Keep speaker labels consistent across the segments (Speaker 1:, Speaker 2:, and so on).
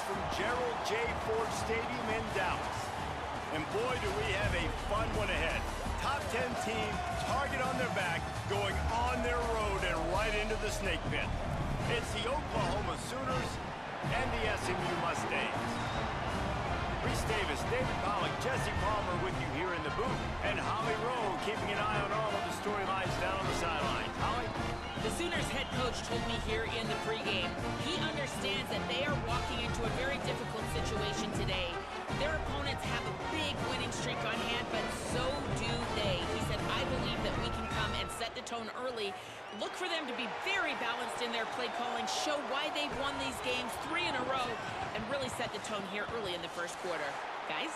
Speaker 1: from Gerald J. Ford Stadium in Dallas. And boy, do we have a fun one ahead. Top 10 team, target on their back, going on their road and right into the snake pit. It's the Oklahoma Sooners and the SMU Mustangs. Reese Davis, David Pollack, Jesse Palmer with you here in the booth, and Holly Rowe keeping an eye on all of the storylines down on the sidelines. Holly?
Speaker 2: The Sooners head coach told me here in the pregame, he understands that they are walking into a very difficult situation today. Their opponents have a big winning streak on hand, but so do they. He said, I believe that we can come and set the tone early. Look for them to be very balanced in their play calling, show why they've won these games 3 in a row, and really set the tone here early in the first quarter. Guys?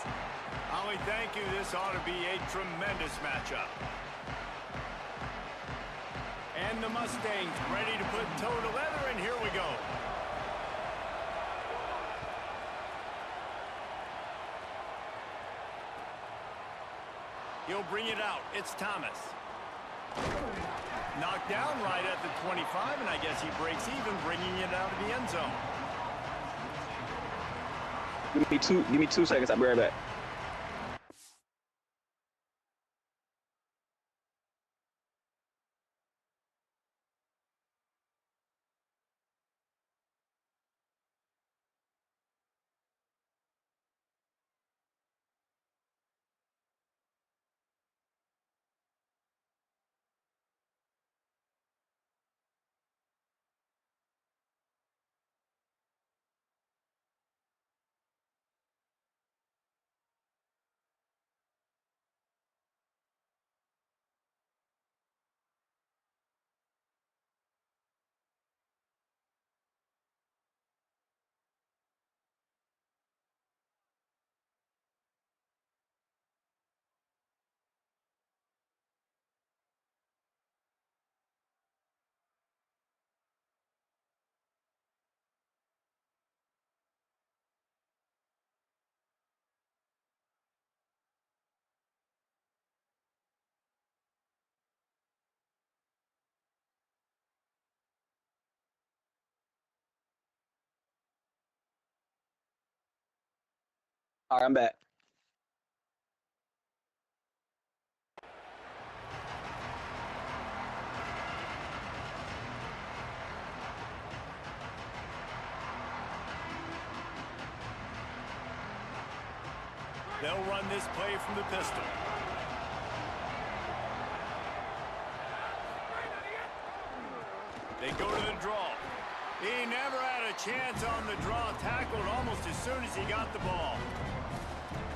Speaker 1: Holly, thank you. This ought to be a tremendous matchup. And the Mustangs ready to put toe to leather, and here we go. He'll bring it out. It's Thomas. Knocked down right at the 25, and I guess he breaks even, bringing it out of the end zone.
Speaker 3: Give me 2 seconds. I'll be right back. All right, I'm back.
Speaker 1: They'll run this play from the pistol. They go to the draw. He never had a chance on the draw, tackled almost as soon as he got the ball.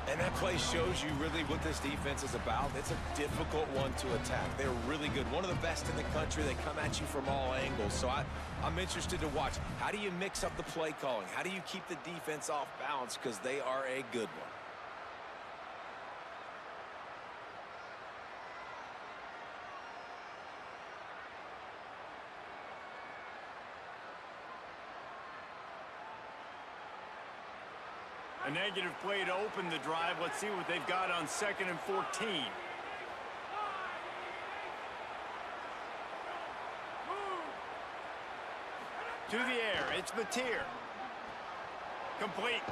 Speaker 4: And that play shows you really what this defense is about. It's a difficult one to attack. They're really good. One of the best in the country. They come at you from all angles. So I'm interested to watch. How do you mix up the play calling? How do you keep the defense off balance? Because they are a good one.
Speaker 1: A negative play to open the drive. Let's see what they've got on 2nd and 14. To the air, it's Mateer. Complete.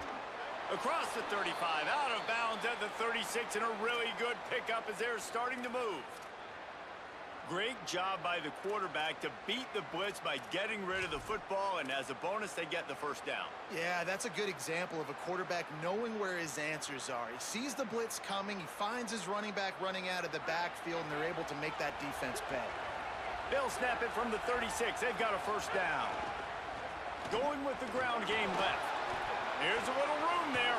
Speaker 1: Across the 35, out of bounds at the 36, and a really good pickup as they're starting to move. Great job by the quarterback to beat the blitz by getting rid of the football, and as a bonus, they get the first down.
Speaker 5: Yeah, that's a good example of a quarterback knowing where his answers are. He sees the blitz coming, he finds his running back running out of the backfield, and they're able to make that defense pay.
Speaker 1: They'll snap it from the 36. They've got a first down. Going with the ground game left. Here's a little room there,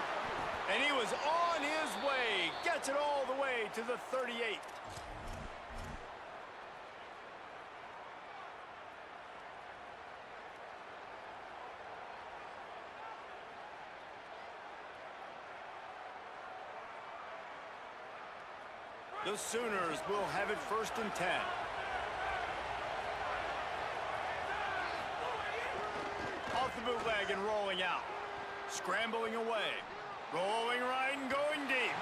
Speaker 1: and he was on his way. Gets it all the way to the 38. The Sooners will have it 1st and 10. Off the bootleg and rolling out. Scrambling away. Rolling right and going deep.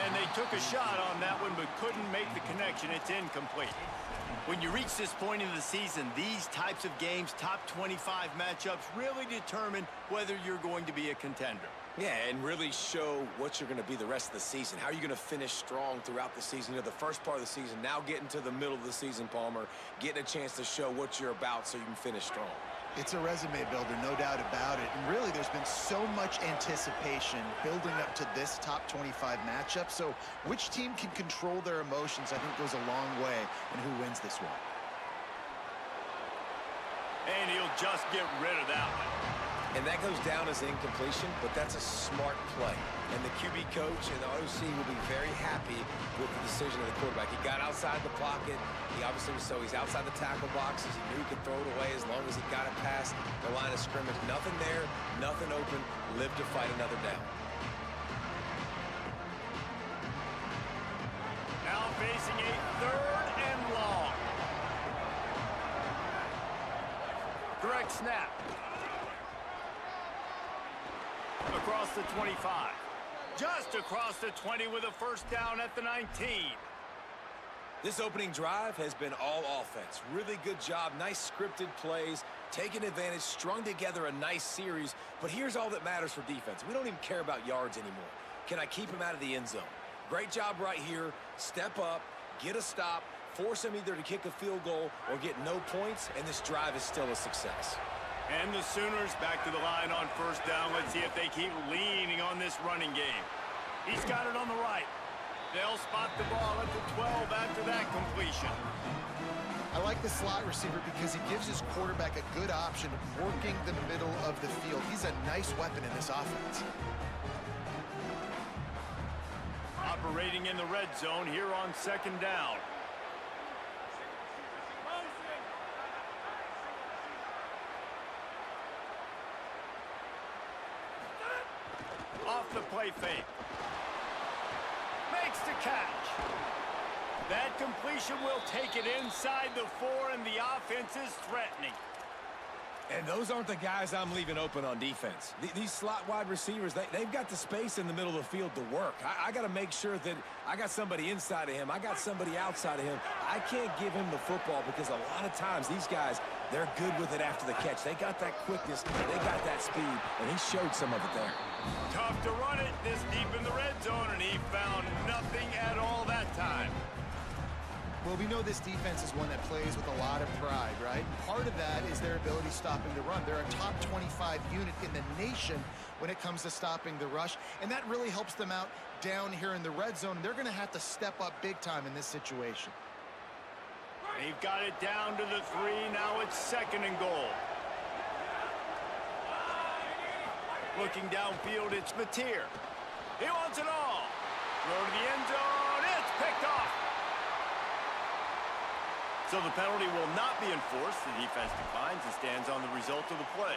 Speaker 1: And they took a shot on that one but couldn't make the connection. It's incomplete. When you reach this point in the season, these types of games, top 25 matchups, really determine whether you're going to be a contender.
Speaker 4: Yeah, and really show what you're going to be the rest of the season. How are you going to finish strong throughout the season? You know, the first part of the season, now getting to the middle of the season, Palmer, getting a chance to show what you're about so you can finish strong.
Speaker 5: It's a resume builder, no doubt about it. And really, there's been so much anticipation building up to this top 25 matchup. So which team can control their emotions, I think, goes a long way in who wins this one.
Speaker 1: And he'll just get rid of that one.
Speaker 4: And that goes down as incompletion, but that's a smart play. And the QB coach and the OC will be very happy with the decision of the quarterback. He got outside the pocket. He obviously was so he's outside the tackle boxes. He knew he could throw it away as long as he got it past the line of scrimmage. Nothing there, nothing open. Live to fight another down.
Speaker 1: Now facing a 3rd and long. Correct snap. Across the 25. Just across the 20 with a first down at the 19.
Speaker 4: This opening drive has been all offense. Really good job. Nice scripted plays. Taking advantage. Strung together a nice series. But here's all that matters for defense. We don't even care about yards anymore. Can I keep him out of the end zone? Great job right here. Step up. Get a stop. Force him either to kick a field goal or get no points. And this drive is still a success.
Speaker 1: And the Sooners back to the line on first down. Let's see if they keep leaning on this running game. He's got it on the right. They'll spot the ball at the 12 after that completion.
Speaker 5: I like the slot receiver because he gives his quarterback a good option of working the middle of the field. He's a nice weapon in this offense.
Speaker 1: Operating in the red zone here on 2nd down. Off the play fake. Makes the catch. That completion will take it inside the 4, and the offense is threatening.
Speaker 4: And those aren't the guys I'm leaving open on defense. These slot wide receivers, they've got the space in the middle of the field to work. I got to make sure that I got somebody inside of him. I got somebody outside of him. I can't give him the football because a lot of times these guys, they're good with it after the catch. They got that quickness. They got that speed, and he showed some of it there.
Speaker 1: Tough to run it this deep in the red zone, and he found nothing at all that time.
Speaker 5: Well, we know this defense is one that plays with a lot of pride, right? Part of that is their ability stopping the run. They're a top 25 unit in the nation when it comes to stopping the rush, and that really helps them out down here in the red zone. They're going to have to step up big time in this situation.
Speaker 1: They've got it down to the 3. Now it's 2nd and goal. Looking downfield, it's Mateer. He wants it all. Throw to the end zone. It's picked off. So the penalty will not be enforced. The defense declines and stands on the result of the play.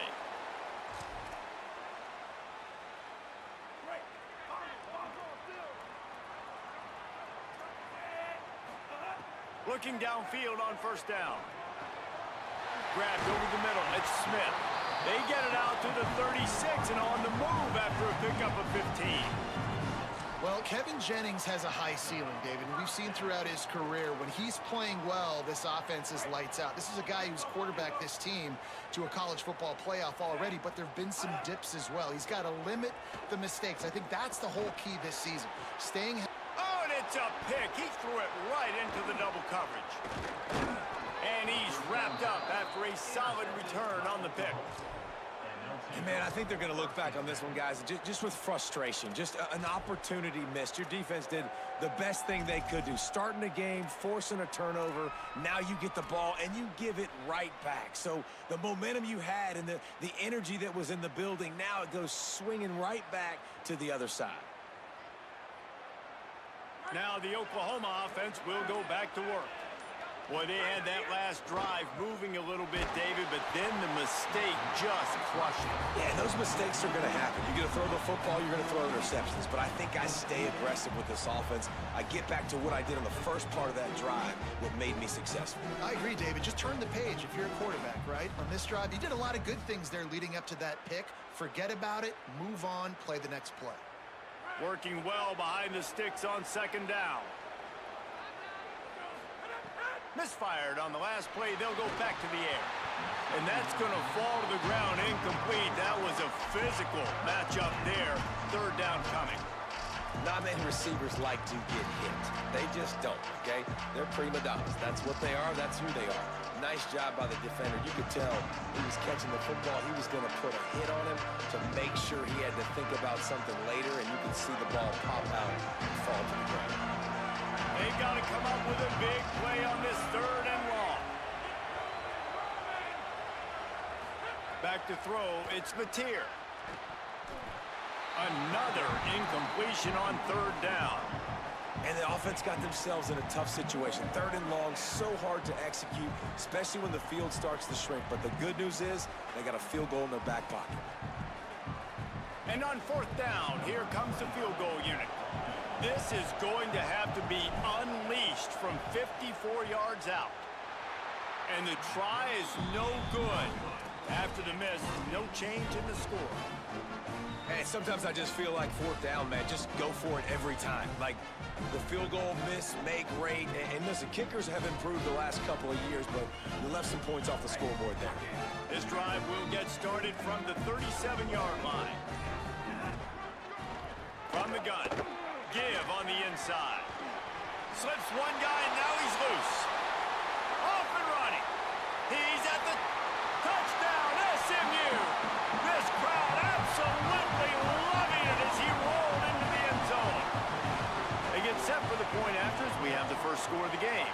Speaker 1: Looking downfield on first down. Grabbed over the middle. It's Smith. They get it out to the 36 and on the move after a pickup of 15.
Speaker 5: Well, Kevin Jennings has a high ceiling, David, and we've seen throughout his career when he's playing well, this offense is lights out. This is a guy who's quarterbacked this team to a college football playoff already, but there have been some dips as well. He's got to limit the mistakes. I think that's the whole key this season. Staying...
Speaker 1: Oh, and it's a pick. He threw it right into the double coverage. And he's wrapped up after a solid return on the pick.
Speaker 4: And man, I think they're going to look back on this one, guys, just with frustration, just an opportunity missed. Your defense did the best thing they could do, starting a game, forcing a turnover. Now you get the ball, and you give it right back. So the momentum you had and the energy that was in the building, now it goes swinging right back to the other side.
Speaker 1: Now the Oklahoma offense will go back to work. Boy, they had that last drive moving a little bit, David, but then the mistake just crushed them.
Speaker 4: Yeah, those mistakes are going to happen. You're going to throw the football, you're going to throw interceptions. But I think I stay aggressive with this offense. I get back to what I did on the first part of that drive, what made me successful.
Speaker 5: I agree, David. Just turn the page if you're a quarterback, right? On this drive, you did a lot of good things there leading up to that pick. Forget about it, move on, play the next play.
Speaker 1: Working well behind the sticks on second down. Misfired on the last play. They'll go back to the air. And that's going to fall to the ground incomplete. That was a physical matchup there. Third down coming.
Speaker 4: Not many receivers like to get hit. They just don't, okay? They're prima donnas. That's what they are. That's who they are. Nice job by the defender. You could tell he was catching the football. He was going to put a hit on him to make sure he had to think about something later, and you could see the ball pop out and fall to the ground.
Speaker 1: They've got to come up with a big play on this third and long. Back to throw, it's Mateer. Another incompletion on third down.
Speaker 4: And the offense got themselves in a tough situation. Third and long, so hard to execute, especially when the field starts to shrink. But the good news is they got a field goal in their back pocket.
Speaker 1: And on fourth down, here comes the field goal unit. This is going to have to be unleashed from 54 yards out. And the try is no good. After the miss, no change in the score.
Speaker 4: Hey, sometimes I just feel like fourth down, man. Just go for it every time. Like the field goal, miss, make, rate. And listen, kickers have improved the last couple of years, but you left some points off the scoreboard there.
Speaker 1: This drive will get started from the 37-yard line. From the gun. Give on the inside. Slips one guy, and now he's loose. Off and running. He's at the touchdown, SMU. This crowd absolutely loving it as he rolled into the end zone. They get set for the point after as we have the first score of the game.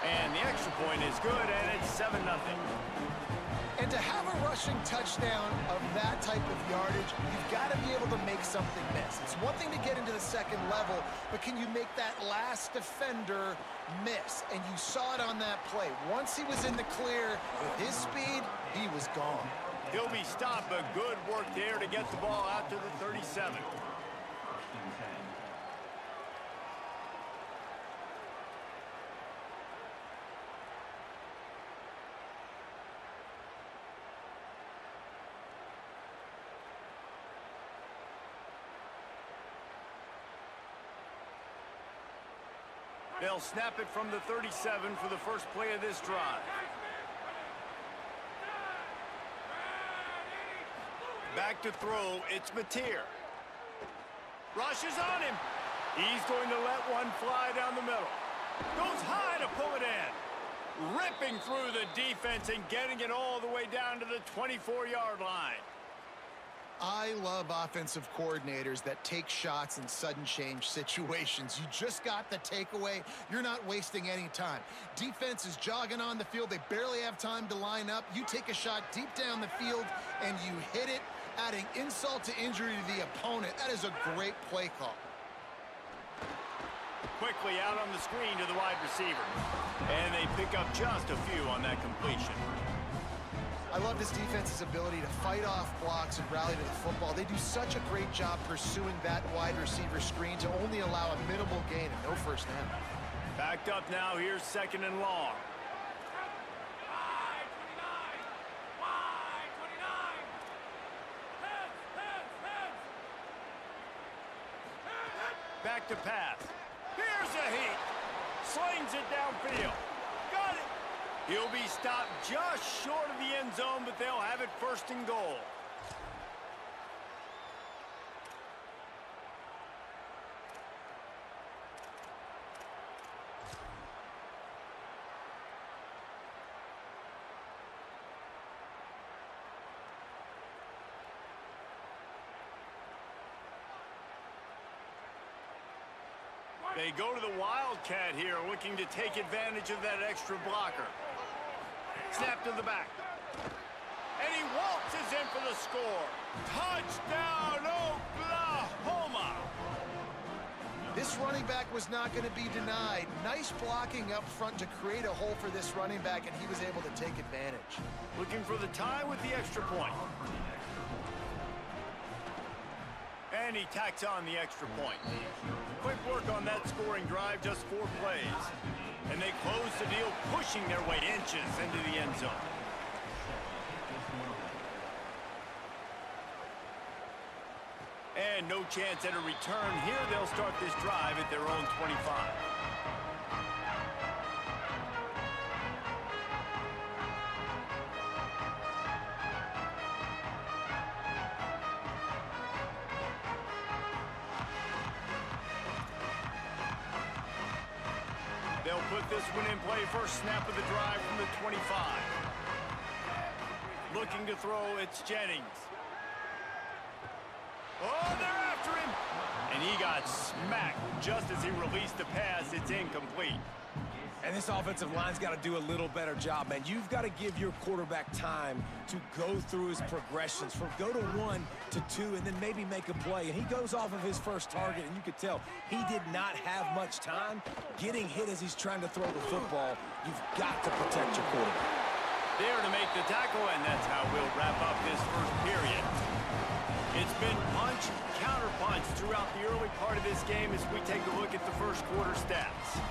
Speaker 1: And the extra point is good, and it's 7-0.
Speaker 5: And to have a rushing touchdown of that type of yardage, you've got to be able to make something miss. It's one thing to get into the second level, but can you make that last defender miss? And you saw it on that play. Once he was in the clear, with his speed, he was gone.
Speaker 1: He'll be stopped, but good work there to get the ball out to the 37. They'll snap it from the 37 for the first play of this drive. Back to throw, it's Mateer. Rushes on him. He's going to let one fly down the middle. Goes high to pull it in. Ripping through the defense and getting it all the way down to the 24-yard line.
Speaker 5: I love offensive coordinators that take shots in sudden change situations. You just got the takeaway. You're not wasting any time. Defense is jogging on the field. They barely have time to line up. You take a shot deep down the field, and you hit it, adding insult to injury to the opponent. That is a great play call.
Speaker 1: Quickly out on the screen to the wide receiver. And they pick up just a few on that completion.
Speaker 5: I love this defense's ability to fight off blocks and rally to the football. They do such a great job pursuing that wide receiver screen to only allow a minimal gain and no first down.
Speaker 1: Backed up now, here's second and long. Back to pass. Here's a heat. Slings it downfield. Got it. He'll be stopped just short of the end zone, but they'll have it first and goal. They go to the Wildcat here, looking to take advantage of that extra blocker. Snap to the back. And he waltzes in for the score. Touchdown, Oklahoma!
Speaker 5: This running back was not going to be denied. Nice blocking up front to create a hole for this running back, and he was able to take advantage.
Speaker 1: Looking for the tie with the extra point. And he tacks on the extra point. Quick work on that scoring drive, just 4 plays. And they close the deal, pushing their way inches into the end zone. And no chance at a return here. They'll start this drive at their own 25. They'll put this one in play. First snap of the drive from the 25. Looking to throw, it's Jennings. Oh, they're after him! And he got smacked just as he released the pass. It's incomplete.
Speaker 4: And this offensive line's got to do a little better job, man. You've got to give your quarterback time to go through his progressions from go to 1 to 2 and then maybe make a play. And he goes off of his first target, and you could tell he did not have much time getting hit as he's trying to throw the football. You've got to protect your quarterback.
Speaker 1: There to make the tackle, and that's how we'll wrap up this first period. It's been punch, counter punch throughout the early part of this game as we take a look at the first quarter stats.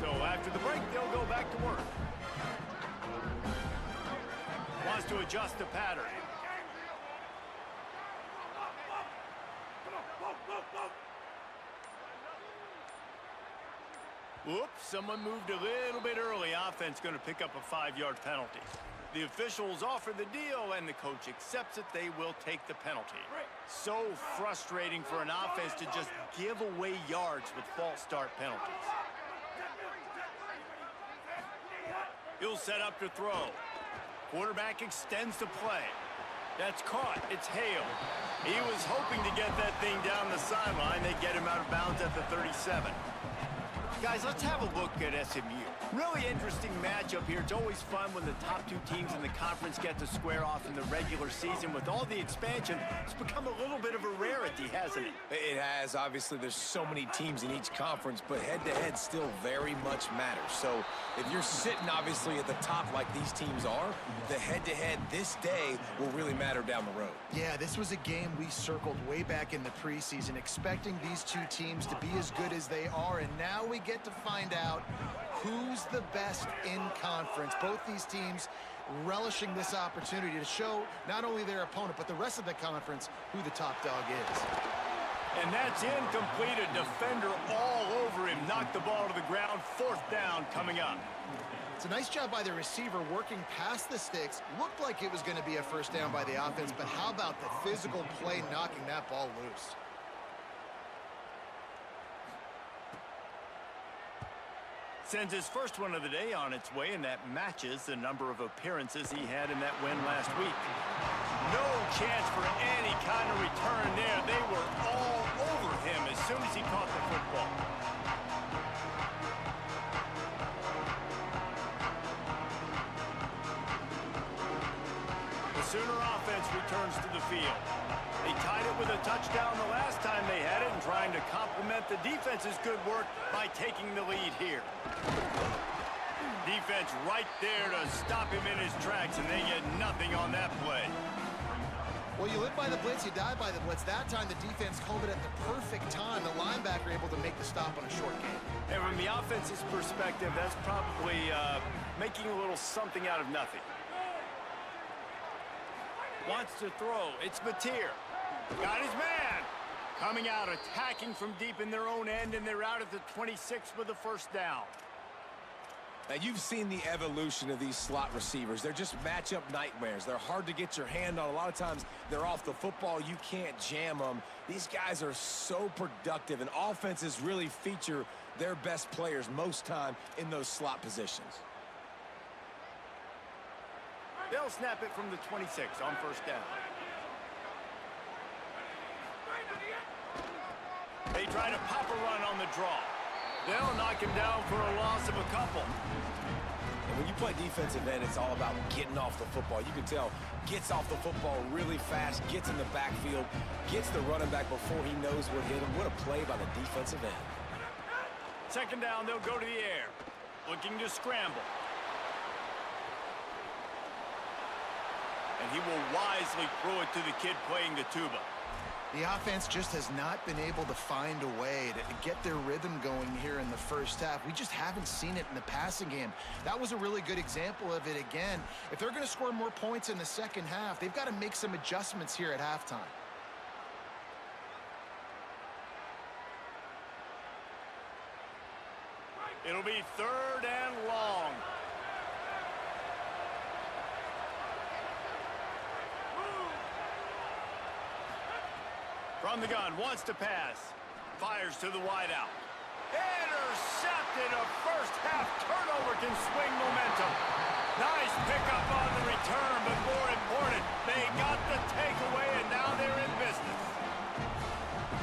Speaker 1: So after the break, they'll go back to work. Wants to adjust the pattern. Whoops, someone moved a little bit early. Offense going to pick up a 5-yard penalty. The officials offer the deal, and the coach accepts it. They will take the penalty. So frustrating for an offense to just give away yards with false start penalties. He'll set up to throw. Quarterback extends the play. That's caught. It's Hale. He was hoping to get that thing down the sideline. They get him out of bounds at the 37. Guys, let's have a look at SMU. Really interesting matchup here. It's always fun when the top two teams in the conference get to square off in the regular season. With all the expansion, it's become a little bit of a rarity, hasn't it?
Speaker 4: It has. Obviously, there's so many teams in each conference, but head-to-head still very much matters. So if you're sitting, obviously, at the top like these teams are, the head-to-head this day will really matter down the road.
Speaker 5: Yeah, this was a game we circled way back in the preseason, expecting these two teams to be as good as they are, and now we get to find out who's the best in conference. Both these teams relishing this opportunity to show not only their opponent, but the rest of the conference who the top dog is.
Speaker 1: And that's incomplete. A defender all over him. Knocked the ball to the ground. 4th down coming up.
Speaker 5: It's a nice job by the receiver working past the sticks. Looked like it was going to be a first down by the offense, but how about the physical play knocking that ball loose?
Speaker 1: Sends his first one of the day on its way, and that matches the number of appearances he had in that win last week. No chance for any kind of return there. They were all over him as soon as he caught the football. The Sooner offense returns to the field. They tied it with a touchdown the last time they had it, and trying to complement the defense's good work by taking the lead here. Defense right there to stop him in his tracks, and they get nothing on that play.
Speaker 5: Well, you live by the blitz, you die by the blitz. That time the defense called it at the perfect time. The linebacker able to make the stop on a short game.
Speaker 1: And from the offense's perspective, that's probably making a little something out of nothing. Wants to throw. It's Mateer. Got his man. Coming out, attacking from deep in their own end, and they're out at the 26 with the first down.
Speaker 4: Now, you've seen the evolution of these slot receivers. They're just matchup nightmares. They're hard to get your hand on. A lot of times, they're off the football. You can't jam them. These guys are so productive, and offenses really feature their best players most time in those slot positions.
Speaker 1: They'll snap it from the 26 on first down. They try to pop a run on the draw. They'll knock him down for a loss of a couple.
Speaker 4: And when you play defensive end, it's all about getting off the football. You can tell, gets off the football really fast, gets in the backfield, gets the running back before he knows what hit him. What a play by the defensive end.
Speaker 1: 2nd down, they'll go to the air. Looking to scramble. And he will wisely throw it to the kid playing the tuba.
Speaker 5: The offense just has not been able to find a way to get their rhythm going here in the first half. We just haven't seen it in the passing game. That was a really good example of it again. If they're going to score more points in the second half, they've got to make some adjustments here at halftime.
Speaker 1: It'll be 3rd and long. From the gun, wants to pass. fires to the wideout. Intercepted. A first-half turnover can swing momentum. Nice pickup on the return, but more important, they got the takeaway, and now they're in business.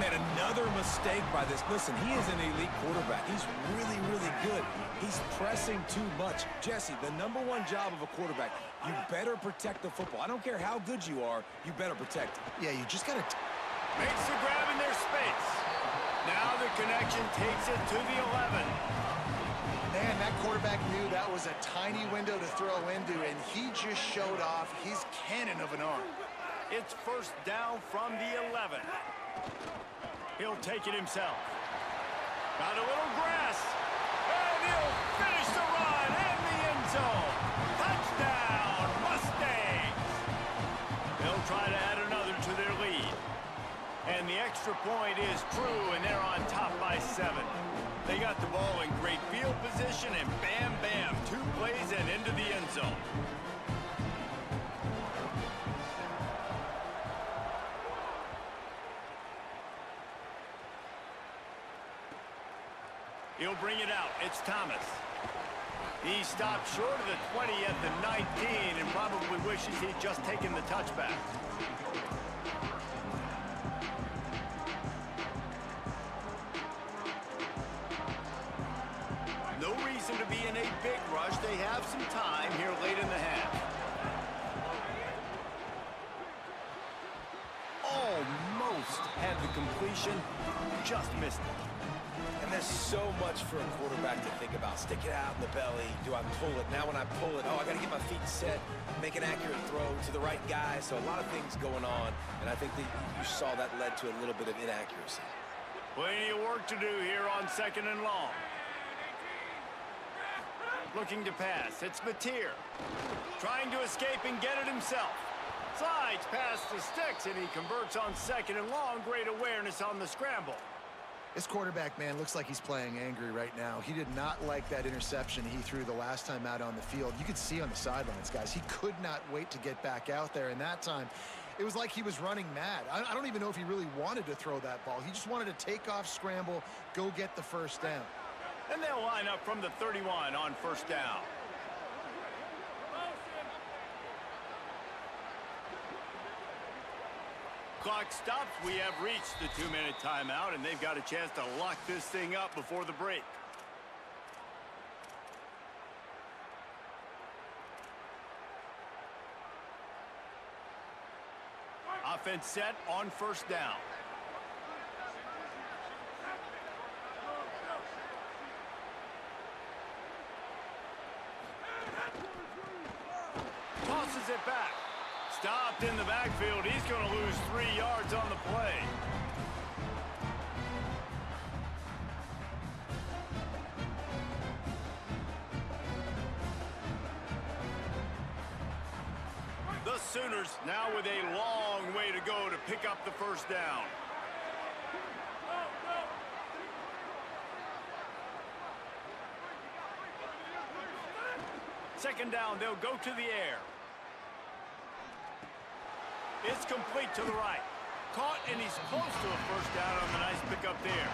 Speaker 4: Man, another mistake by this. Listen, he is an elite quarterback. He's really, really good. He's pressing too much. Jesse, the #1 job of a quarterback, you better protect the football. I don't care how good you are, you better protect it.
Speaker 5: Yeah, you just got to...
Speaker 1: Makes the grab in their space. Now the connection takes it to the 11.
Speaker 5: Man, that quarterback knew that was a tiny window to throw into, and he just showed off his cannon of an arm.
Speaker 1: It's first down from the 11. He'll take it himself. Got a little grass. And he'll finish the run in the end zone. Touchdown, Mustangs. They'll try to add another to their lead. And the extra point is true, and they're on top by 7. They got the ball in great field position, and bam, bam, 2 plays and into the end zone. He'll bring it out. It's Thomas. He stopped short of the 20 at the 19 and probably wishes he'd just taken the touchback. No reason to be in a big rush. They have some time here late in the half. Almost had the completion. Just missed it.
Speaker 4: And there's so much for a quarterback to think about. Stick it out in the belly. Do I pull it? Now when I pull it, oh, I got to get my feet set, make an accurate throw to the right guy. So a lot of things going on, and I think that you saw that led to a little bit of inaccuracy.
Speaker 1: Plenty of work to do here on 2nd and long. Looking to pass. It's Mateer. Trying to escape and get it himself. Slides past the sticks, and he converts on 2nd and long. Great awareness on the scramble.
Speaker 5: This quarterback, man, looks like he's playing angry right now. He did not like that interception he threw the last time out on the field. You could see on the sidelines, guys, he could not wait to get back out there. And that time, it was like he was running mad. I don't even know if he really wanted to throw that ball. He just wanted to take off, scramble, go get the first down.
Speaker 1: And they'll line up from the 31 on 1st down. Clock stops. We have reached the 2-minute timeout, and they've got a chance to lock this thing up before the break. Offense set on 1st down. Tosses it back. Stopped in the backfield. He's going to lose 3 yards on the play. The Sooners now with a long way to go to pick up the first down. Second down, they'll go to the air. It's complete to the right. Caught, and he's close to a first down on the nice pickup there.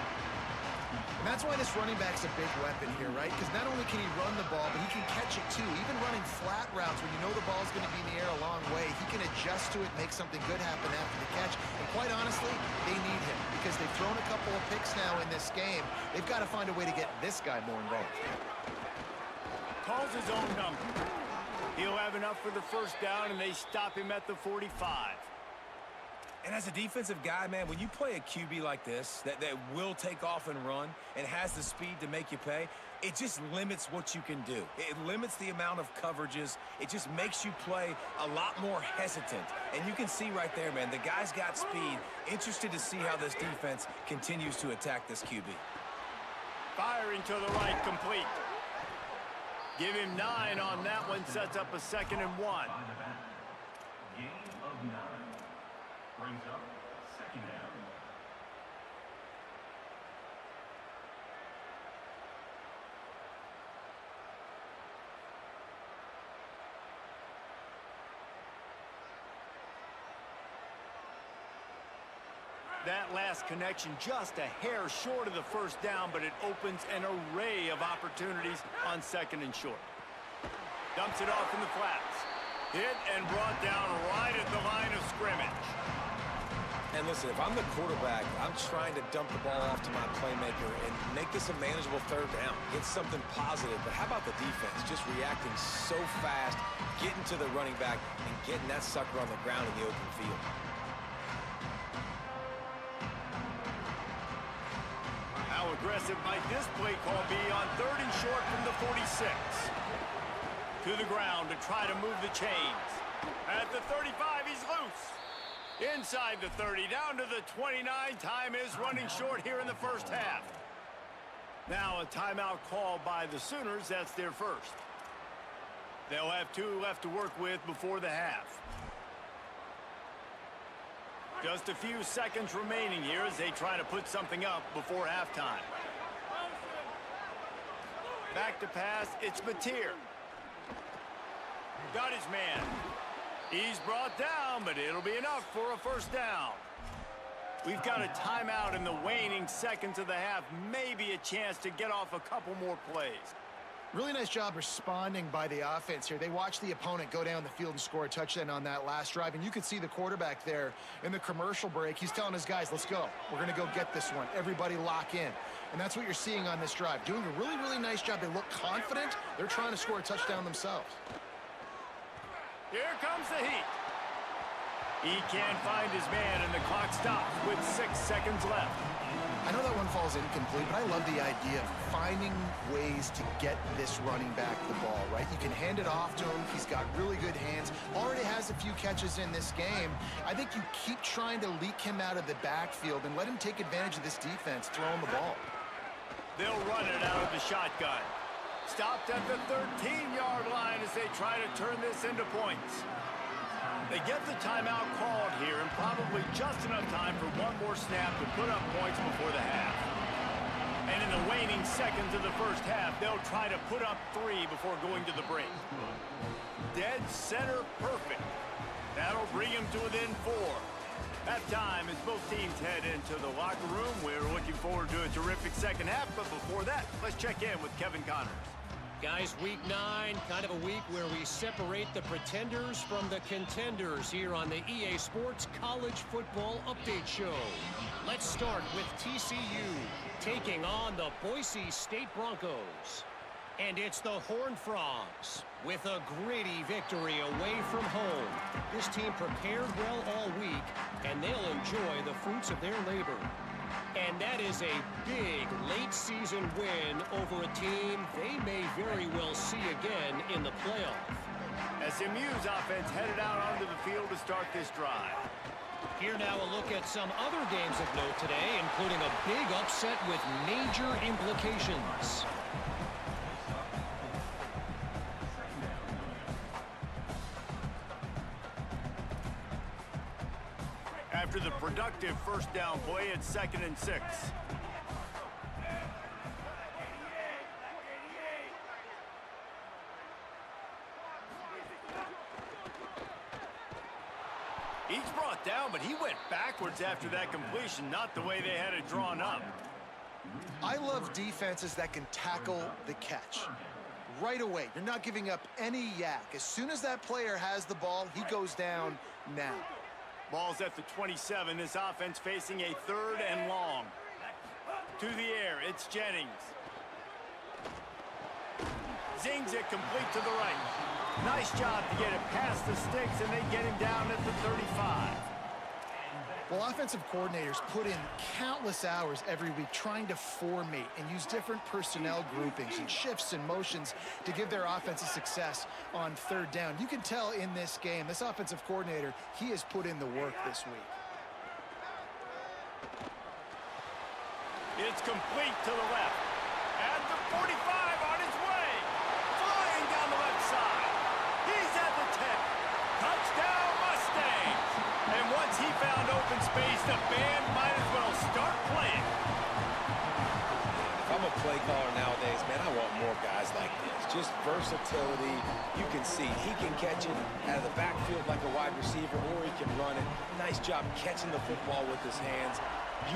Speaker 5: And that's why this running back's a big weapon here, right? Because not only can he run the ball, but he can catch it too. Even running flat routes when you know the ball's going to be in the air a long way, he can adjust to it, make something good happen after the catch. And quite honestly, they need him because they've thrown a couple of picks now in this game. They've got to find a way to get this guy more involved.
Speaker 1: Calls his own number. He'll have enough for the first down, and they stop him at the 45.
Speaker 4: And as a defensive guy, man, when you play a QB like this, that will take off and run and has the speed to make you pay, it just limits what you can do. It limits the amount of coverages. It just makes you play a lot more hesitant. And you can see right there, man, the guy's got speed. Interested to see how this defense continues to attack this QB.
Speaker 1: Firing to the right, complete. Give him 9 on that one, sets up a 2nd and 1.
Speaker 6: Gain of 9. Brings up 2nd down.
Speaker 1: That last connection just a hair short of the first down, but it opens an array of opportunities on second and short. Dumps it off in the flats. Hit and brought down right at the line of scrimmage.
Speaker 4: And listen, if I'm the quarterback, I'm trying to dump the ball off to my playmaker and make this a manageable third down. Get something positive. But how about the defense? Just reacting so fast, getting to the running back, and getting that sucker on the ground in the open field.
Speaker 1: How aggressive might this play call be on third and short from the 46? To the ground to try to move the chains. At the 35, he's loose. Inside the 30, down to the 29. Time is running short here in the first half. Now a timeout call by the Sooners. That's their first. They'll have 2 left to work with before the half. Just a few seconds remaining here as they try to put something up before halftime. Back to pass, it's Mateer. Got his man. He's brought down, but it'll be enough for a first down. We've got a timeout in the waning seconds of the half. Maybe a chance to get off a couple more plays.
Speaker 5: Really nice job responding by the offense here. They watched the opponent go down the field and score a touchdown on that last drive, and you could see the quarterback there in the commercial break. He's telling his guys, let's go. We're going to go get this one. Everybody lock in. And that's what you're seeing on this drive. Doing a really, really nice job. They look confident. They're trying to score a touchdown themselves.
Speaker 1: Here comes the heat. He can't find his man, and the clock stops with 6 seconds left.
Speaker 5: I know that one falls incomplete, but I love the idea of finding ways to get this running back the ball, right? You can hand it off to him. He's got really good hands. Already has a few catches in this game. I think you keep trying to leak him out of the backfield and let him take advantage of this defense throwing the ball.
Speaker 1: They'll run it out of the shotgun. Stopped at the 13-yard line as they try to turn this into points. They get the timeout called here, and probably just enough time for one more snap to put up points before the half. And in the waning seconds of the first half, they'll try to put up 3 before going to the break. Dead center perfect. That'll bring him to within 4. Halftime as both teams head into the locker room. We're looking forward to a terrific second half, but before that, let's check in with Kevin Connors.
Speaker 7: Guys, week 9, kind of a week where we separate the pretenders from the contenders here on the EA Sports College Football Update Show. Let's start with TCU taking on the Boise State Broncos. And it's the Horned Frogs with a gritty victory away from home. This team prepared well all week, and they'll enjoy the fruits of their labor. And that is a big late-season win over a team they may very well see again in the playoff.
Speaker 1: SMU's offense headed out onto the field to start this drive.
Speaker 7: Here now a look at some other games of note today, including a big upset with major implications.
Speaker 1: After the productive first down play, it's 2nd and 6. He's brought down, but he went backwards after that completion, not the way they had it drawn up.
Speaker 5: I love defenses that can tackle the catch. Right away, you're not giving up any yak. As soon as that player has the ball, he goes down now.
Speaker 1: Ball's at the 27. This offense facing a 3rd and long. To the air, it's Jennings. Zings it complete to the right. Nice job to get it past the sticks, and they get him down at the 35.
Speaker 5: Well, offensive coordinators put in countless hours every week trying to formate and use different personnel groupings and shifts and motions to give their offensive success on 3rd down. You can tell in this game, this offensive coordinator, he has put in the work this week.
Speaker 1: It's complete to the left. At the 45 on his way. Flying down the left side. He's at the 10. Touchdown Mustangs. And once he found open space, the band might as well start playing.
Speaker 4: If I'm a play caller nowadays, man, I want more guys like this. Just versatility. You can see he can catch it out of the backfield like a wide receiver, or he can run it. Nice job catching the football with his hands,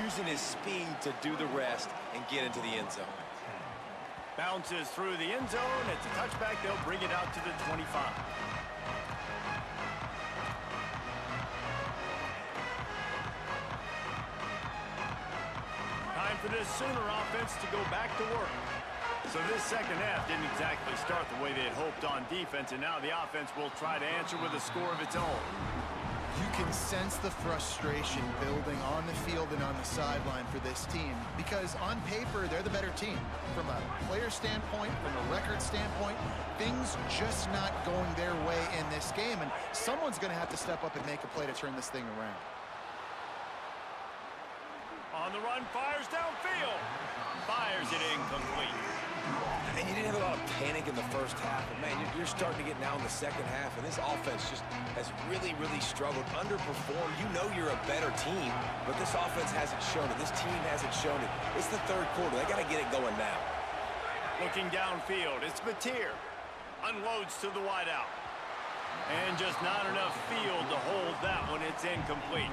Speaker 4: using his speed to do the rest and get into the end zone.
Speaker 1: Bounces through the end zone. It's a touchback. They'll bring it out to the 25. Time for this Sooner offense to go back to work. So this second half didn't exactly start the way they had hoped on defense, and now the offense will try to answer with a score of its own.
Speaker 5: You can sense the frustration building on the field and on the sideline for this team because on paper, they're the better team. From a player standpoint, from a record standpoint, things just not going their way in this game, and someone's going to have to step up and make a play to turn this thing around.
Speaker 1: On the run, fires downfield. Fires it incomplete.
Speaker 4: And you didn't have a lot of panic in the first half, but man, you're starting to get now in the second half, and this offense just has really struggled, underperformed. You know you're a better team, but this offense hasn't shown it. This team hasn't shown it. It's the third quarter. They got to get it going now.
Speaker 1: Looking downfield, it's Batir. Unloads to the wideout. And just not enough field to hold that one. It's incomplete.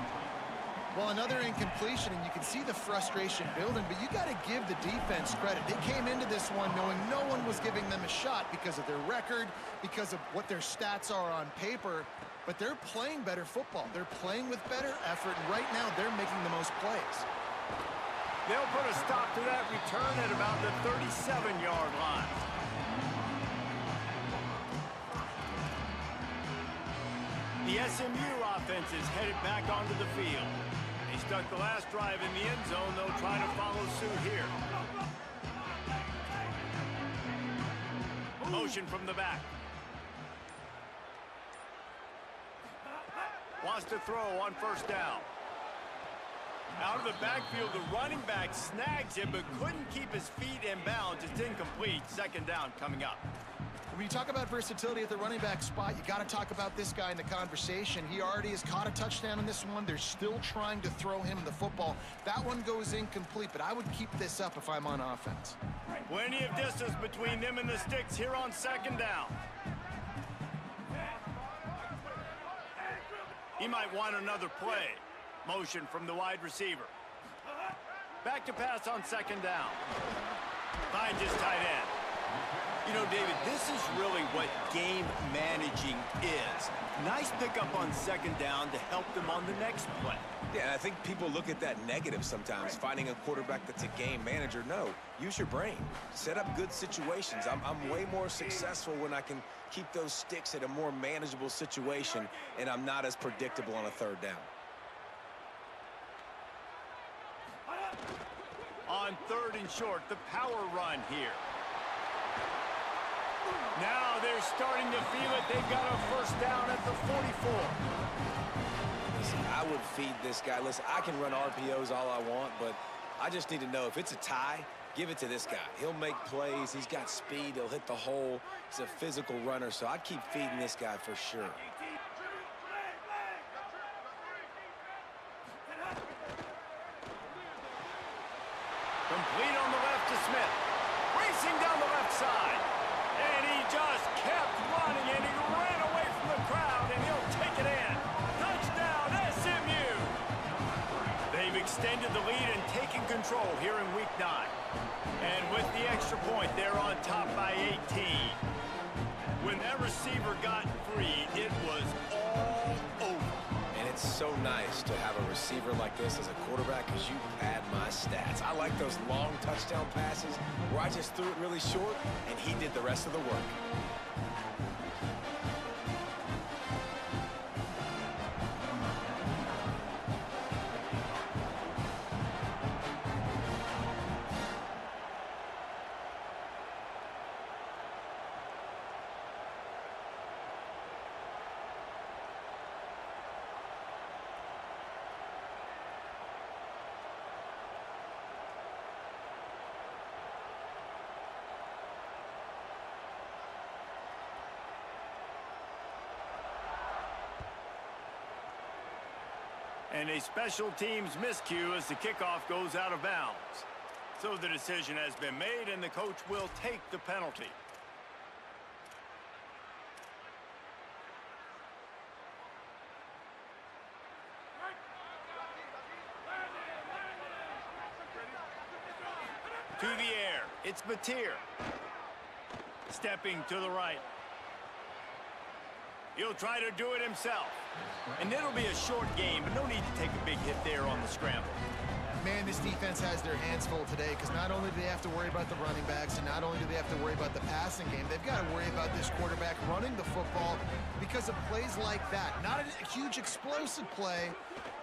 Speaker 5: Well, another incompletion, and you can see the frustration building, but you got to give the defense credit. They came into this one knowing no one was giving them a shot because of their record, because of what their stats are on paper, but they're playing better football. They're playing with better effort, and right now they're making the most plays.
Speaker 1: They'll put a stop to that return at about the 37-yard line. The SMU offense is headed back onto the field. They stuck the last drive in the end zone. They'll try to follow suit here. Motion from the back. Wants to throw on first down. Out of the backfield, the running back snags him, but couldn't keep his feet in bounds. It's incomplete. Second down coming up.
Speaker 5: When you talk about versatility at the running back spot, you got to talk about this guy in the conversation. He already has caught a touchdown in this one. They're still trying to throw him the football. That one goes incomplete, but I would keep this up if I'm on offense.
Speaker 1: Plenty of distance between them and the sticks here on second down. He might want another play. Motion from the wide receiver. Back to pass on second down. Finds his tight end. You know, David, this is really what game managing is. Nice pickup on second down to help them on the next play.
Speaker 4: Yeah, I think people look at that negative sometimes, finding a quarterback that's a game manager. No, use your brain. Set up good situations. I'm way more successful when I can keep those sticks at a more manageable situation, and I'm not as predictable on a third down.
Speaker 1: On third and short, the power run here. Now they're starting to feel it. They've got a first down at the 44.
Speaker 4: Listen, I would feed this guy. Listen, I can run RPOs all I want, but I just need to know if it's a tie, give it to this guy. He'll make plays. He's got speed. He'll hit the hole. He's a physical runner, so I'd keep feeding this guy for sure.
Speaker 1: Complete on the left to Smith. Racing down the left side. And he just kept running, and he ran away from the crowd, and he'll take it in. Touchdown, SMU! They've extended the lead and taken control here in Week 9. And with the extra point, they're on top by 18. When that receiver got free, it was all over.
Speaker 4: And it's so nice to have a receiver like this as a quarterback because you pad my stats. I like those long touchdown passes where I just threw it really short and he did the rest of the work.
Speaker 1: And a special teams miscue as the kickoff goes out of bounds. So the decision has been made, and the coach will take the penalty. To the air, it's Mateer. Stepping to the right. He'll try to do it himself. And it'll be a short game, but no need to take a big hit there on the scramble.
Speaker 5: Man, this defense has their hands full today because not only do they have to worry about the running backs and not only do they have to worry about the passing game, they've got to worry about this quarterback running the football because of plays like that. Not a huge explosive play,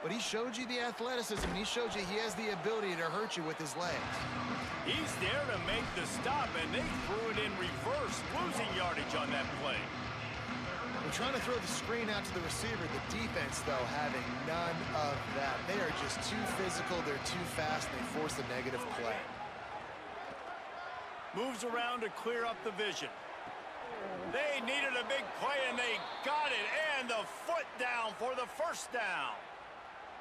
Speaker 5: but he showed you the athleticism. He showed you he has the ability to hurt you with his legs.
Speaker 1: He's there to make the stop, and they threw it in reverse, losing yardage on that play.
Speaker 5: They're trying to throw the screen out to the receiver. The defense, though, having none of that. They are just too physical. They're too fast, and they force a negative play.
Speaker 1: Moves around to clear up the vision. They needed a big play, and they got it. And the foot down for the first down.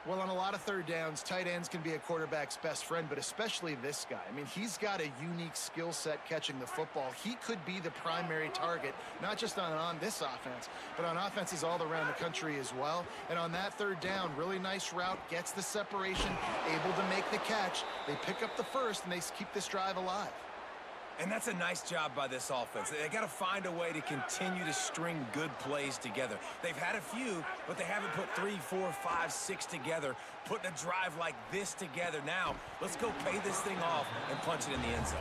Speaker 5: Well, on a lot of third downs, tight ends can be a quarterback's best friend, but especially this guy. I mean, he's got a unique skill set catching the football. He could be the primary target, not just on this offense, but on offenses all around the country as well. And on that third down, really nice route, gets the separation, able to make the catch. They pick up the first, and they keep this drive alive.
Speaker 4: And that's a nice job by this offense. They got to find a way to continue to string good plays together. They've had a few, but they haven't put 3, 4, 5, 6 together, putting a drive like this together. Now, let's go pay this thing off and punch it in the end zone.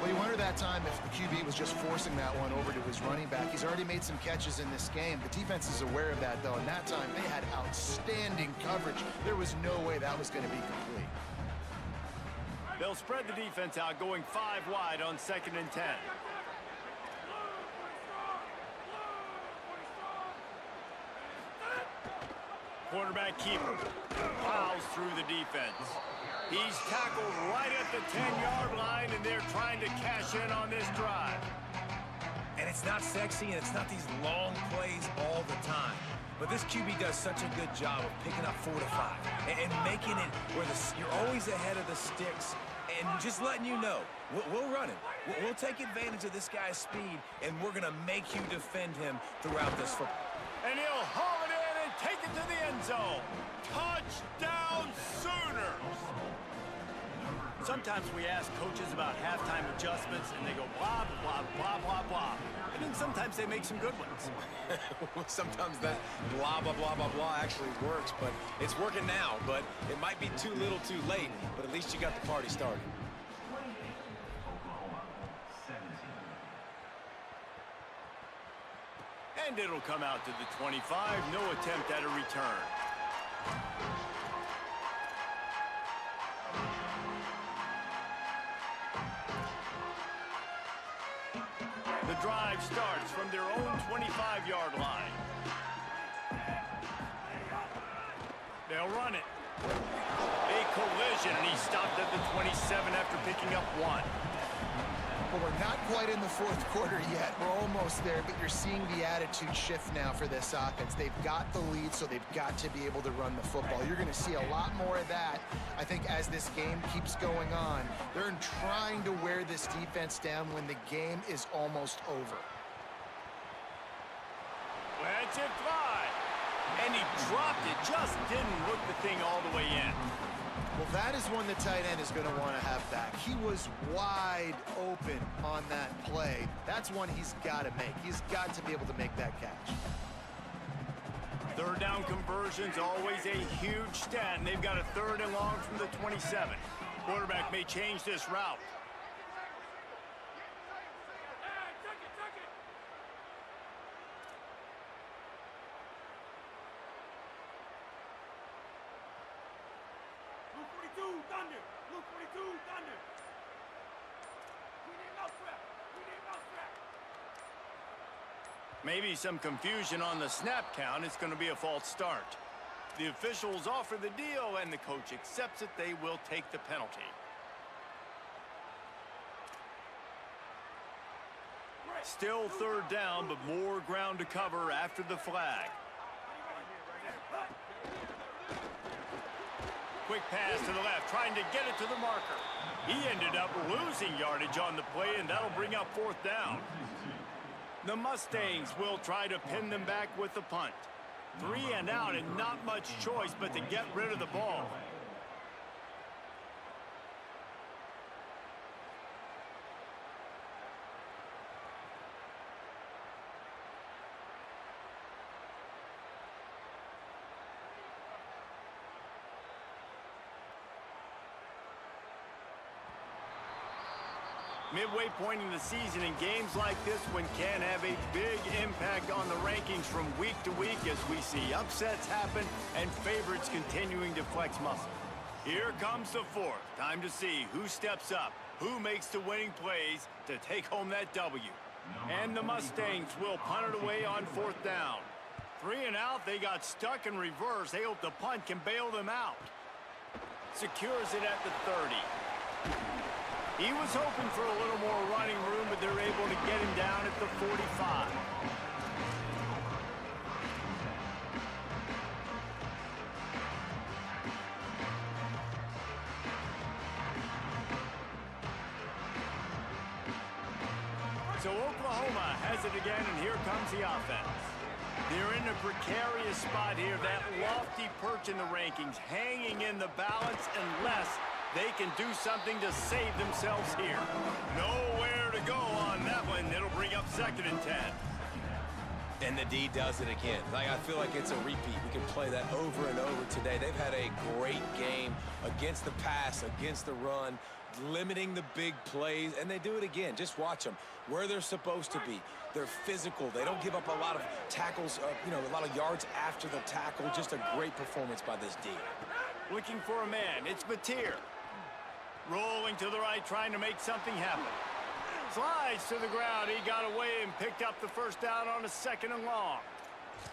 Speaker 5: Well, you wonder that time if the QB was just forcing that one over to his running back. He's already made some catches in this game. The defense is aware of that, though, and that time they had outstanding coverage. There was no way that was going to be complete.
Speaker 1: They'll spread the defense out, going 5 wide on 2nd and 10. Quarterback keeper plows through the defense. He's tackled right at the 10-yard line, and they're trying to cash in on this drive.
Speaker 4: And it's not sexy, and it's not these long plays all the time. But this QB does such a good job of picking up 4 to 5 and making it where you're always ahead of the sticks and just letting you know, we'll run him. We'll take advantage of this guy's speed, and we're going to make you defend him throughout this football.
Speaker 1: And he'll haul it in and take it to the end zone. Touchdown Sooners! Sometimes we ask coaches about halftime adjustments, and they go blah, blah, blah, blah, blah. And then sometimes they make some good ones.
Speaker 4: Sometimes that blah, blah, blah, blah, blah actually works, but it's working now. But it might be too little too late, but at least you got the party started.
Speaker 1: And it'll come out to the 25. No attempt at a return. The drive starts from their own 25-yard line. They'll run it. A collision, and he stopped at the 27 after picking up 1.
Speaker 5: Well, we're not quite in the fourth quarter yet. We're almost there, but you're seeing the attitude shift now for this offense. They've got the lead, so they've got to be able to run the football. You're going to see a lot more of that, I think, as this game keeps going on. They're trying to wear this defense down when the game is almost over.
Speaker 1: Let's it fly. And he dropped it, just didn't look the thing all the way in.
Speaker 5: Well, that is one the tight end is going to want to have back. He was wide open on that play. That's one he's got to make. He's got to be able to make that catch.
Speaker 1: Third down conversion's always a huge stat, and they've got a 3rd and long from the 27. Quarterback may change this route. Maybe some confusion on the snap count. It's going to be a false start. The officials offer the deal, and the coach accepts it. They will take the penalty. Still 3rd down, but more ground to cover after the flag. Quick pass to the left, trying to get it to the marker. He ended up losing yardage on the play, and that'll bring up 4th down. The Mustangs will try to pin them back with the punt. 3 and out, and not much choice but to get rid of the ball. Midway point in the season, in games like this one can have a big impact on the rankings from week to week as we see upsets happen and favorites continuing to flex muscle. Here comes the 4th. Time to see who steps up, who makes the winning plays to take home that W. And the Mustangs will punt it away on 4th down. 3 and out, they got stuck in reverse. They hope the punt can bail them out. Secures it at the 30. He was hoping for a little more running room, but they're able to get him down at the 45. So Oklahoma has it again, and here comes the offense. They're in a precarious spot here, that lofty perch in the rankings, hanging in the balance unless they can do something to save themselves here. Nowhere to go on that one. It'll bring up 2nd and 10.
Speaker 4: And the D does it again. Like, I feel like it's a repeat. We can play that over and over today. They've had a great game against the pass, against the run, limiting the big plays, and they do it again. Just watch them. Where they're supposed to be. They're physical. They don't give up a lot of tackles, a lot of yards after the tackle. Just a great performance by this D.
Speaker 1: Looking for a man. It's Mateer. Rolling to the right, trying to make something happen. Slides to the ground. He got away and picked up the 1st down on a 2nd and long.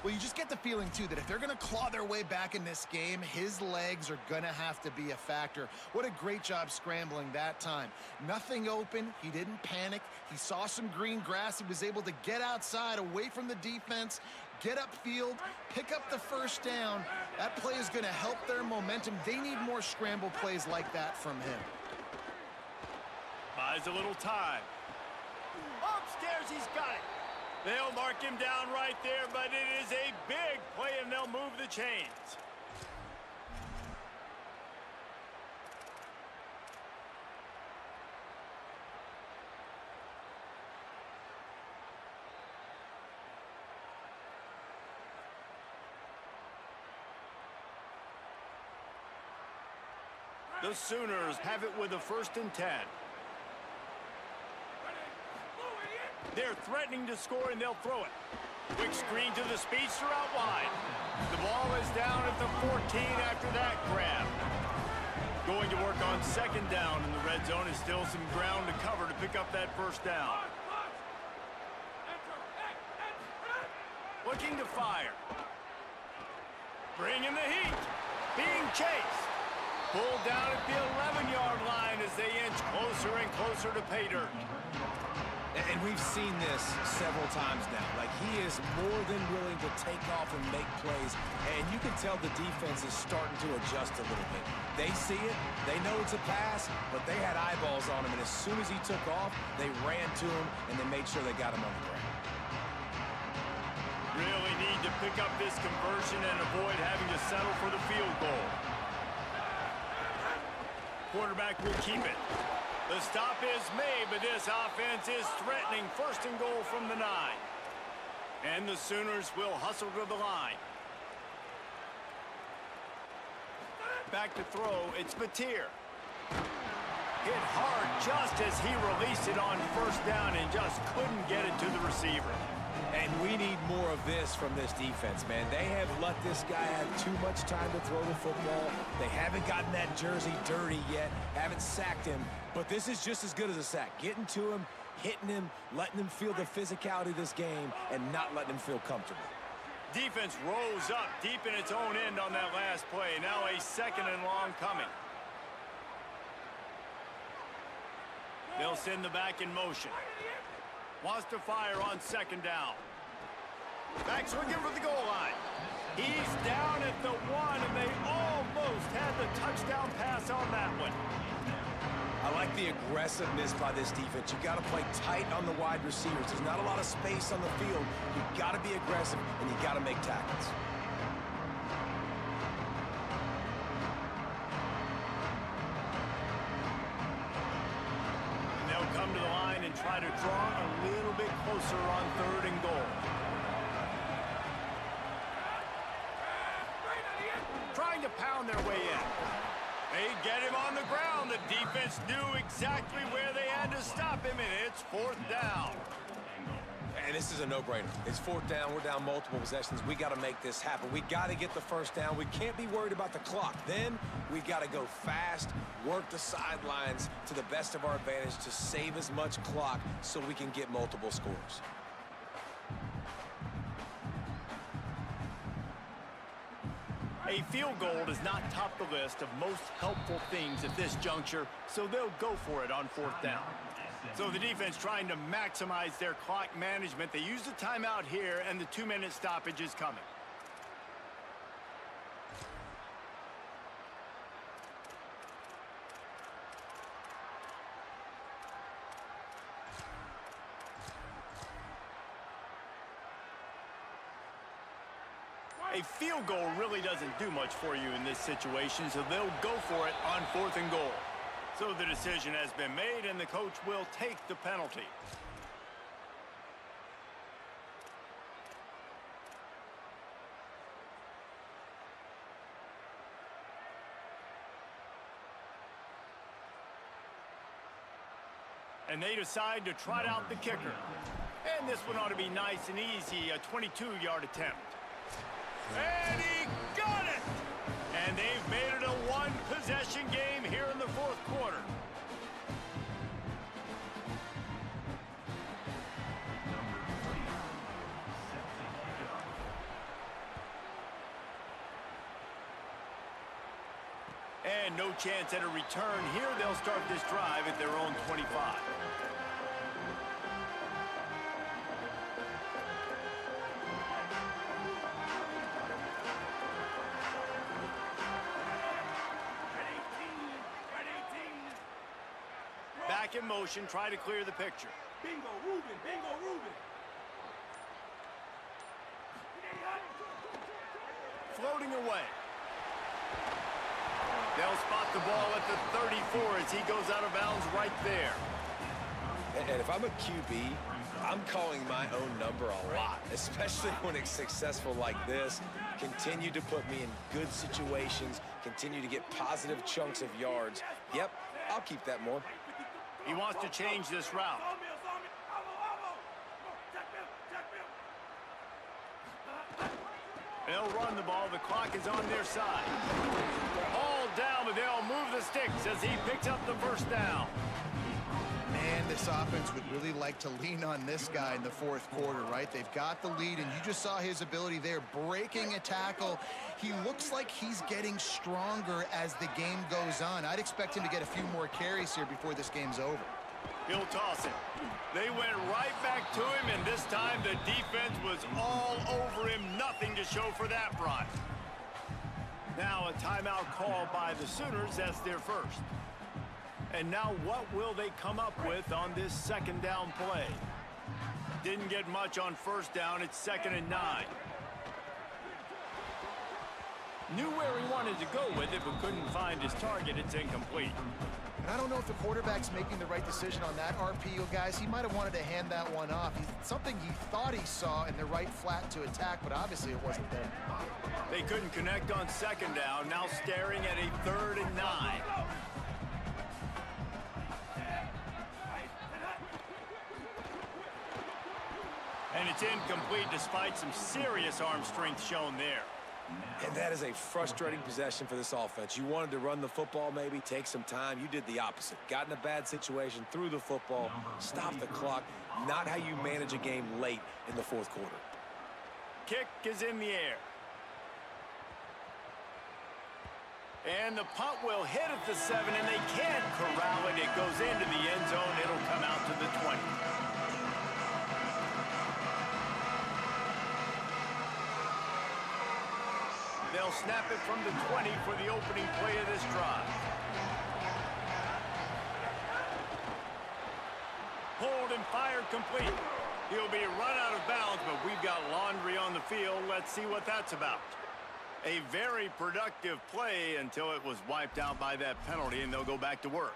Speaker 5: Well, you just get the feeling, too, that if they're going to claw their way back in this game, his legs are going to have to be a factor. What a great job scrambling that time. Nothing open. He didn't panic. He saw some green grass. He was able to get outside, away from the defense, get upfield, pick up the 1st down. That play is going to help their momentum. They need more scramble plays like that from him.
Speaker 1: Buys a little time. Upstairs, he's got it. They'll mark him down right there, but it is a big play, and they'll move the chains. The Sooners have it with a 1st and 10. They're threatening to score, and they'll throw it. Quick screen to the speedster out wide. The ball is down at the 14 after that grab. Going to work on 2nd down in the red zone. Is still some ground to cover to pick up that 1st down. Looking to fire. Bringing the heat. Being chased. Pulled down at the 11-yard line as they inch closer and closer to pay dirt.
Speaker 4: And we've seen this several times now. Like, he is more than willing to take off and make plays. And you can tell the defense is starting to adjust a little bit. They see it. They know it's a pass, but they had eyeballs on him. And as soon as he took off, they ran to him, and they made sure they got him on the ground.
Speaker 1: Really need to pick up this conversion and avoid having to settle for the field goal. Quarterback will keep it. The stop is made, but this offense is threatening 1st and goal from the 9. And the Sooners will hustle to the line. Back to throw, it's Mateer. Hit hard just as he released it on 1st down and just couldn't get it to the receiver.
Speaker 4: And we need more of this from this defense, man. They have let this guy have too much time to throw the football. They haven't gotten that jersey dirty yet, haven't sacked him. But this is just as good as a sack. Getting to him, hitting him, letting him feel the physicality of this game, and not letting him feel comfortable.
Speaker 1: Defense rose up deep in its own end on that last play. Now a 2nd and long coming. They'll send the back in motion. Wants to fire on 2nd down. Back swinging for the goal line. He's down at the 1, and they almost had the touchdown pass on that one.
Speaker 4: I like the aggressiveness by this defense. You got to play tight on the wide receivers. There's not a lot of space on the field. You got to be aggressive, and you got to make tackles.
Speaker 1: And they'll come to the line and try to draw a little bit closer on 3rd and goal. Trying to pound their way in. They get him on the ground. The defense knew exactly where they had to stop him, and it's 4th down.
Speaker 4: And this is a no-brainer. It's 4th down. We're down multiple possessions. We got to make this happen. We got to get the 1st down. We can't be worried about the clock. Then we got to go fast, work the sidelines to the best of our advantage to save as much clock so we can get multiple scores.
Speaker 1: A field goal does not top the list of most helpful things at this juncture, so they'll go for it on 4th down. So the defense trying to maximize their clock management. They use the timeout here, and the 2-minute stoppage is coming. A field goal really doesn't do much for you in this situation, so they'll go for it on 4th and goal. So the decision has been made, and the coach will take the penalty. And they decide to trot out the kicker. And this one ought to be nice and easy, a 22-yard attempt. And he got it! And they've made it a one-possession game here in the 4th quarter. And no chance at a return here. They'll start this drive at their own 25. Back in motion, try to clear the picture.
Speaker 6: Bingo, Ruben, bingo, Ruben.
Speaker 1: Floating away. They'll spot the ball at the 34 as he goes out of bounds right there.
Speaker 4: And if I'm a QB, I'm calling my own number a lot, especially when it's successful like this. Continue to put me in good situations, continue to get positive chunks of yards. Yep, I'll keep that more.
Speaker 1: He wants to change this route. They'll run the ball. The clock is on their side. All down, but they'll move the sticks as he picks up the 1st down.
Speaker 5: Man, this offense would really like to lean on this guy in the 4th quarter, right? They've got the lead, and you just saw his ability there, breaking a tackle. He looks like he's getting stronger as the game goes on. I'd expect him to get a few more carries here before this game's over.
Speaker 1: He'll toss it. They went right back to him, and this time the defense was all over him. Nothing to show for that run. Now a timeout call by the Sooners. That's their first. And now what will they come up with on this 2nd down play? Didn't get much on 1st down. It's 2nd and 9. Knew where he wanted to go with it, but couldn't find his target. It's incomplete.
Speaker 5: And I don't know if the quarterback's making the right decision on that RPO, guys. He might have wanted to hand that one off. Something he thought he saw in the right flat to attack, but obviously it wasn't there.
Speaker 1: They couldn't connect on 2nd down. Now staring at a 3rd and 9. And it's incomplete despite some serious arm strength shown there.
Speaker 4: And that is a frustrating possession for this offense. You wanted to run the football, maybe take some time. You did the opposite. Got in a bad situation, threw the football, stopped the clock. Not how you manage a game late in the 4th quarter.
Speaker 1: Kick is in the air. And the punt will hit at the 7, and they can't corral it. It goes into the end zone. It'll come out to the 20. They'll snap it from the 20 for the opening play of this drive. Hold and fire complete. He'll be run out of bounds, but we've got laundry on the field. Let's see what that's about. A very productive play until it was wiped out by that penalty, and they'll go back to work.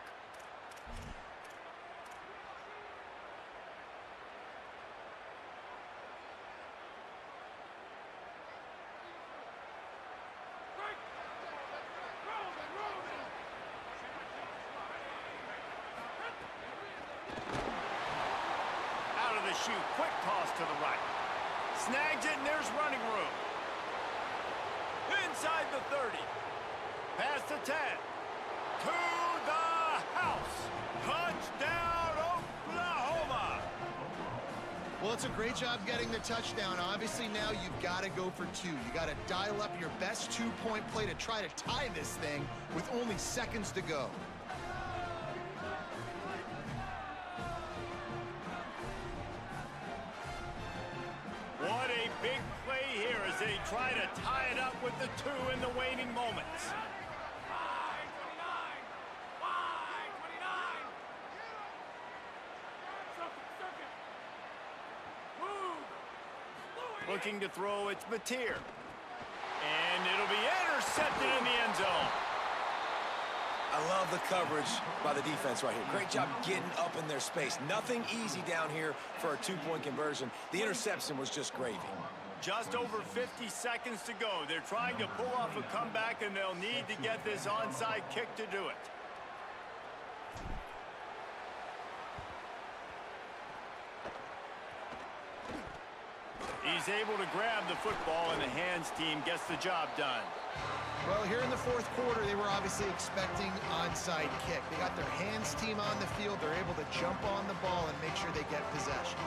Speaker 1: Out of the chute, quick toss to the right. Snags it, and there's running room. Inside the 30. Past the 10. To the house. Touchdown, Oklahoma.
Speaker 5: Well, it's a great job getting the touchdown. Obviously, now you've got to go for two. You got to dial up your best two-point play to try to tie this thing with only seconds to go.
Speaker 1: What a big play here as they try to tie it up with the two in the waning moments. Looking to throw, it's Mateer. And it'll be intercepted in the end zone.
Speaker 4: I love the coverage by the defense right here. Great job getting up in their space. Nothing easy down here for a two-point conversion. The interception was just gravy.
Speaker 1: Just over 50 seconds to go. They're trying to pull off a comeback, and they'll need to get this onside kick to do it. He's able to grab the football, and the hands team gets the job done.
Speaker 5: Well, here in the fourth quarter, they were obviously expecting onside kick. They got their hands team on the field. They're able to jump on the ball and make sure they get possession.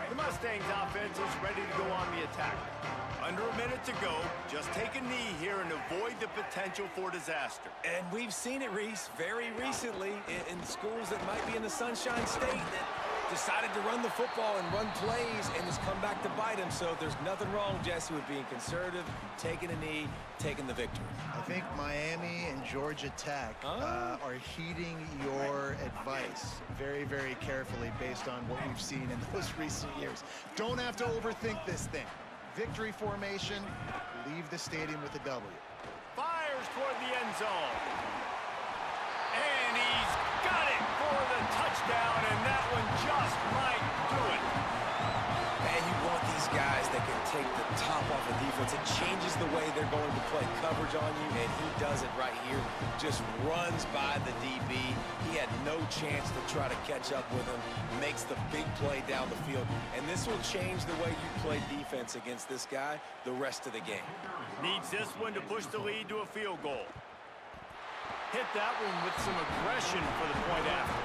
Speaker 1: The Mustangs offense is ready to go on the attack. Under a minute to go, just take a knee here and avoid the potential for disaster.
Speaker 4: And we've seen it, Reese, very recently in schools that might be in the Sunshine State that decided to run the football and run plays and has come back to bite them. So there's nothing wrong, Jesse, with being conservative, taking a knee, taking the victory.
Speaker 5: I think Miami and Georgia Tech are heeding your advice very, very carefully based on what we've seen in those recent years. Don't have to overthink this thing. Victory formation, leave the stadium with a W.
Speaker 1: Fires toward the end zone. And he's got it for the touchdown, and that one just might do it.
Speaker 4: And you want these guys that can take the top off the defense. It changes the way they're going to play coverage on you, and he does it right here. Just runs by the DB. He had no chance to try to catch up with him. Makes the big play down the field. And this will change the way you play defense against this guy the rest of the game.
Speaker 1: Needs this one to push the lead to a field goal. Hit that one with some aggression for the point after.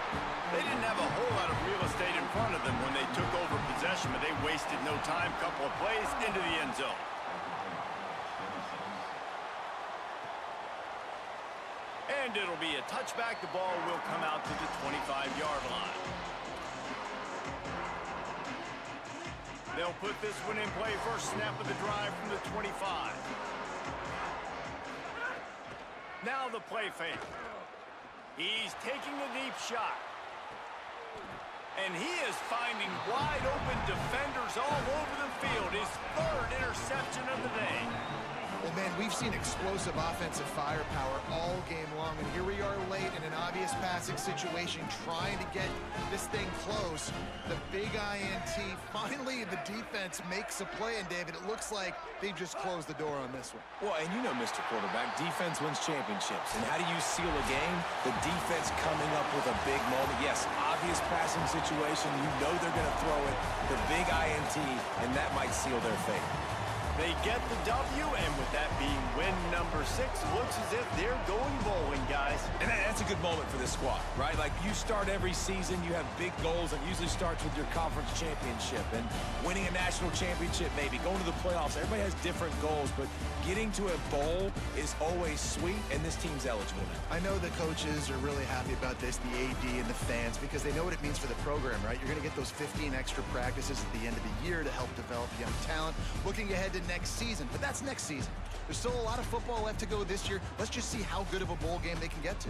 Speaker 1: They didn't have a whole lot of real estate in front of them when they took over possession, but they wasted no time. Couple of plays into the end zone. And it'll be a touchback. The ball will come out to the 25-yard line. They'll put this one in play. First snap of the drive from the 25. Now the play fake. He's taking a deep shot. And he is finding wide open defenders all over the field. His third interception of the day.
Speaker 5: Well, man, we've seen explosive offensive firepower all game long, and here we are late in an obvious passing situation, trying to get this thing close. The big INT, finally the defense makes a play, and David, it looks like they've just closed the door on this one.
Speaker 4: Well, and you know, Mr. Quarterback, defense wins championships. And how do you seal a game? The defense coming up with a big moment. Yes, obvious passing situation. You know they're going to throw it. The big INT, and that might seal their fate.
Speaker 1: They get the W, and with that being win number 6, looks as if they're going bowling, guys.
Speaker 4: And that's a good moment for this squad, right? Like, you start every season, you have big goals, and it usually starts with your conference championship and winning a national championship, maybe going to the playoffs. Everybody has different goals, but getting to a bowl is always sweet, and this team's eligible now.
Speaker 5: I know the coaches are really happy about this, the AD and the fans, because they know what it means for the program, right? You're going to get those 15 extra practices at the end of the year to help develop young talent. Looking ahead to next season, but that's next season. There's still a lot of football left to go this year. Let's just see how good of a bowl game they can get to.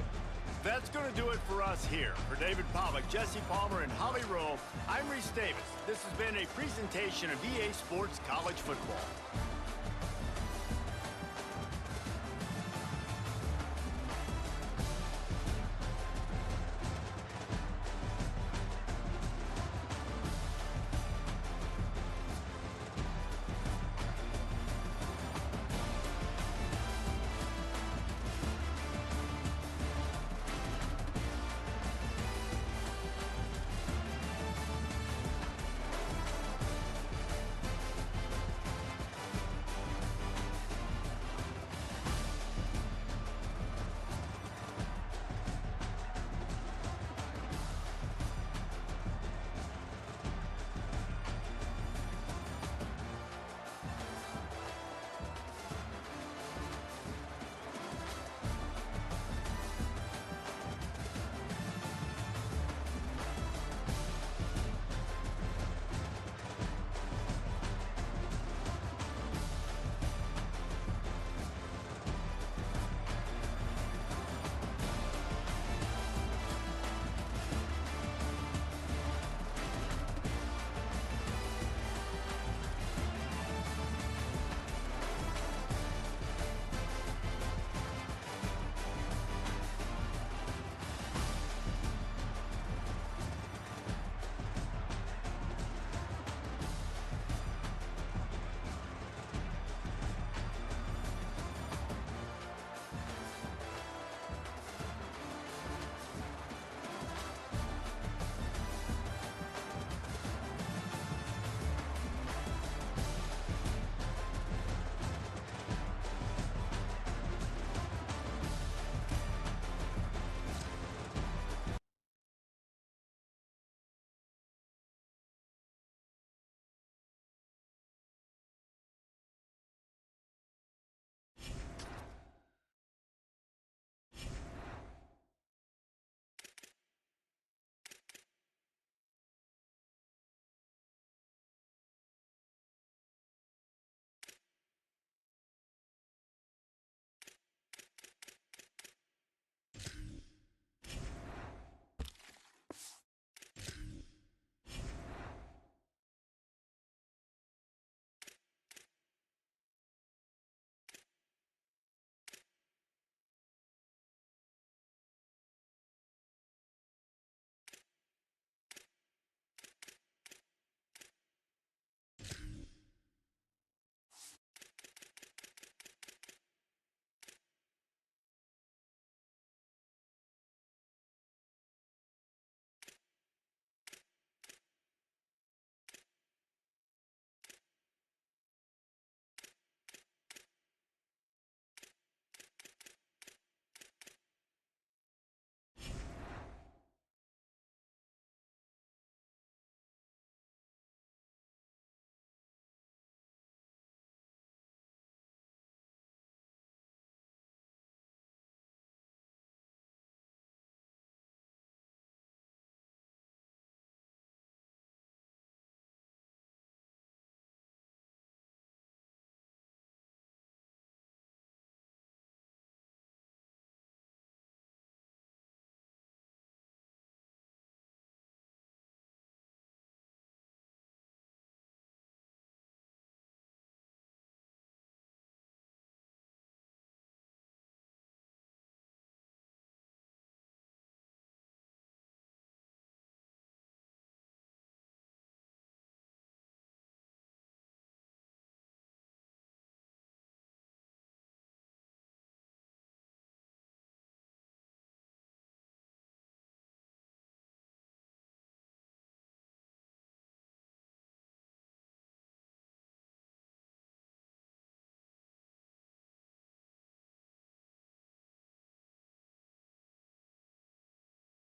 Speaker 1: That's going to do it for us here. For David Pollack, Jesse Palmer, and Holly Rowe, I'm Reese Davis. This has been a presentation of EA Sports College Football.